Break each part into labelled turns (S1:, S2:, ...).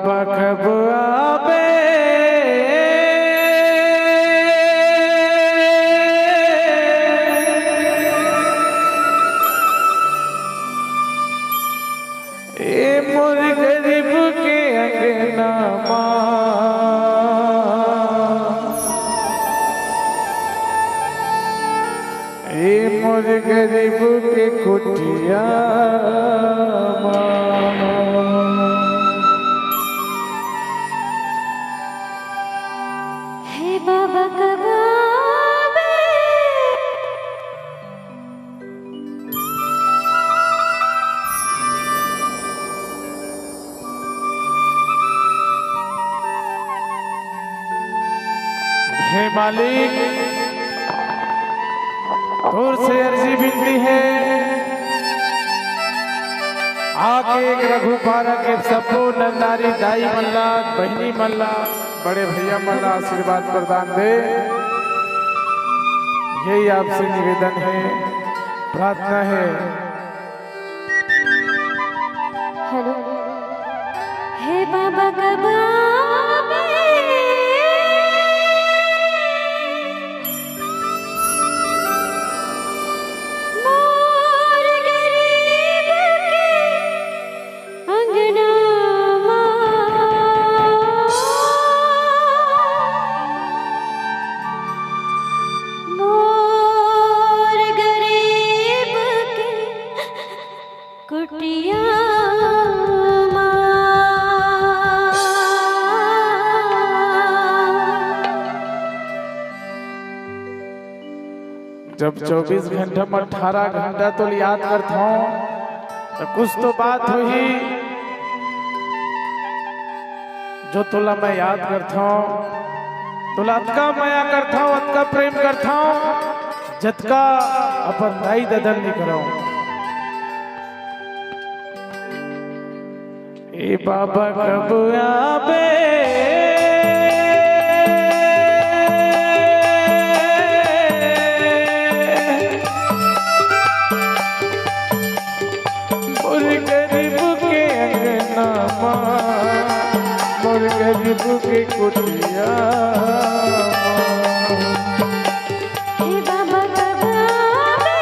S1: बाबा कब आवे ए मोर गरीब के अंगना ए मोर गरीब के कुटिया
S2: हे बाबा कब आवे
S1: हे मालिक दूर से अर्जी विनती है आके एक रघुपारा के सबो नंदारी दाई मल्ला बहनी मल्ला बड़े भैया मल्ला आशीर्वाद प्रदान दे। यही आपसे निवेदन है प्रार्थना है।
S2: हेलो हे बाबा कब आवे मोर गरीब के अंगना मोर गरीब के कुटिया
S1: जब 24 घंटा में 18 घंटा तो याद करता हूँ तो कुछ तो बात हुई जो तुला मैं याद करता हूँ तुला अतका माया करता हूँ अतका प्रेम करता हूँ जतका अपन दाई ददन नहीं कराऊं। ए बाबा कब आवे मोर गरीब के कुटिया
S2: हे बाबा कब आवे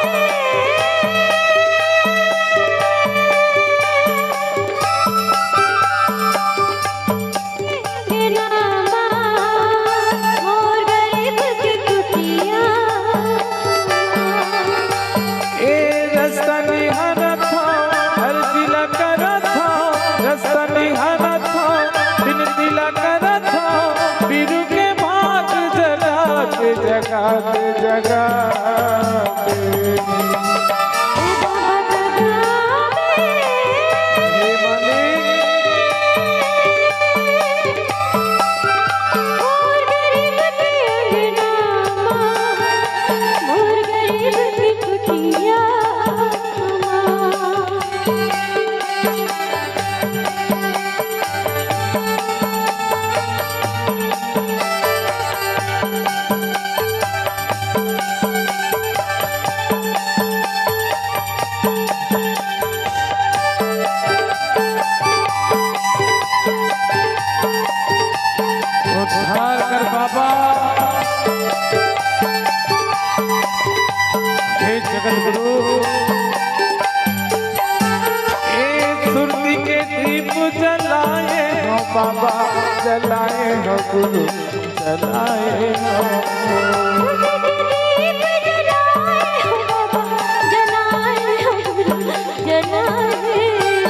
S2: मोर गरीब के कुटिया
S1: ए रास्ता निहारा था हर जिला करा था रास्ता निहारा था दिन दिला करा था बीरू के भाग जगा के जगा के जगा
S2: हे बाबा कब आवे
S1: हे मालिक
S2: मोर गरीब के अंगना मोर गरीब की कुटिया
S1: उद्धार कर बाबा हे जगत गुरु ए सुरती के दीप जलाए हो बाबा जलाए हो गुरु जलाए हो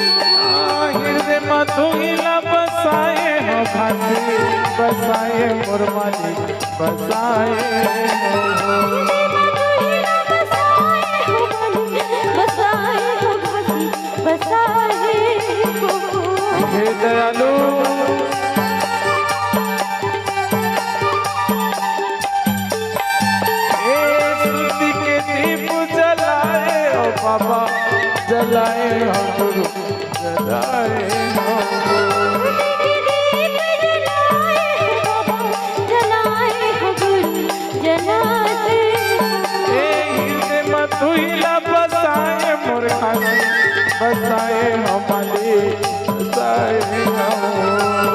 S1: हृदय मधुला बसाए हो भासी बसाए मुरमाली बसाए हो हे दयालु ए सुरती के दीप जलाए हो बाबा जलाए हो गुरु जलाए हो तुहिला बसाए मोर खासी बसाए हो माली बसाए हो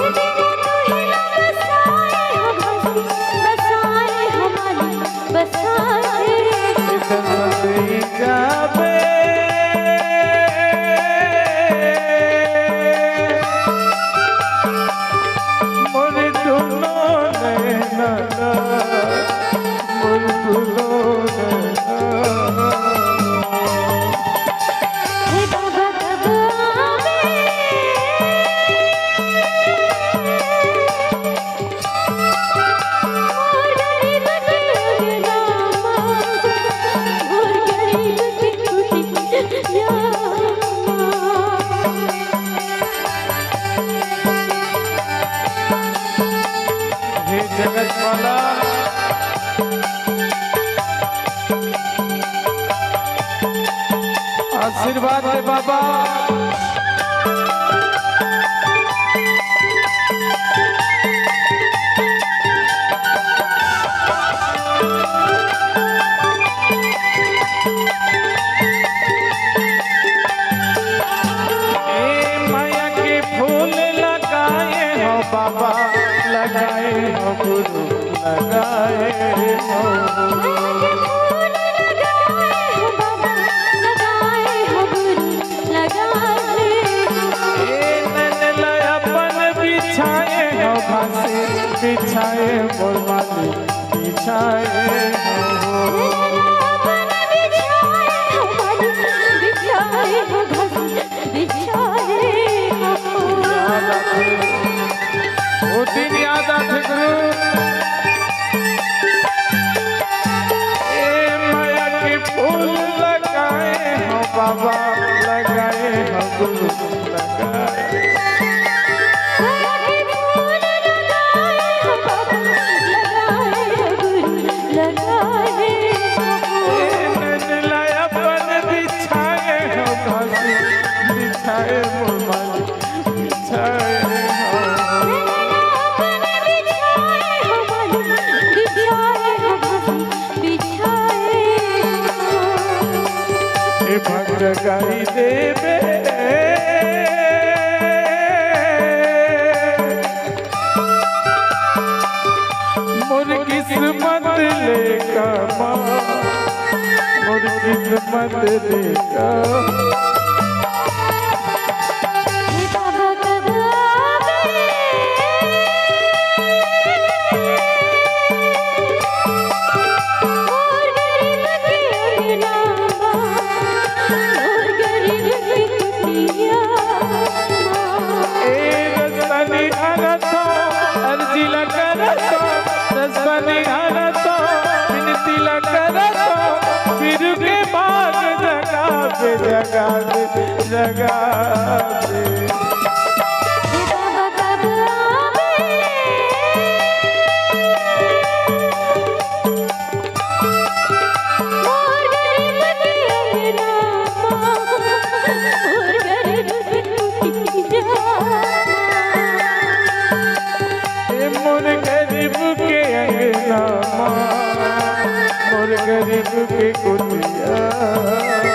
S1: जगत वाला आशीर्वाद दे बाबा। माया के फूल लगाए हो बाबा, लगाए हो गुरु, लगाए हो बिछाए मोर माली बिछाए वो दिन याद आते गुरु। माया के फूल लगाए हो बाबा, लगाए हो गुरु, लगाए बिछाए मोर बिछाए भक्त गाई देवे मोर किस्मत लेका मोर किस्मत लेका जगा दे जगा दे मोर गरीब के अंगना, मोर गरीब के कुटिया।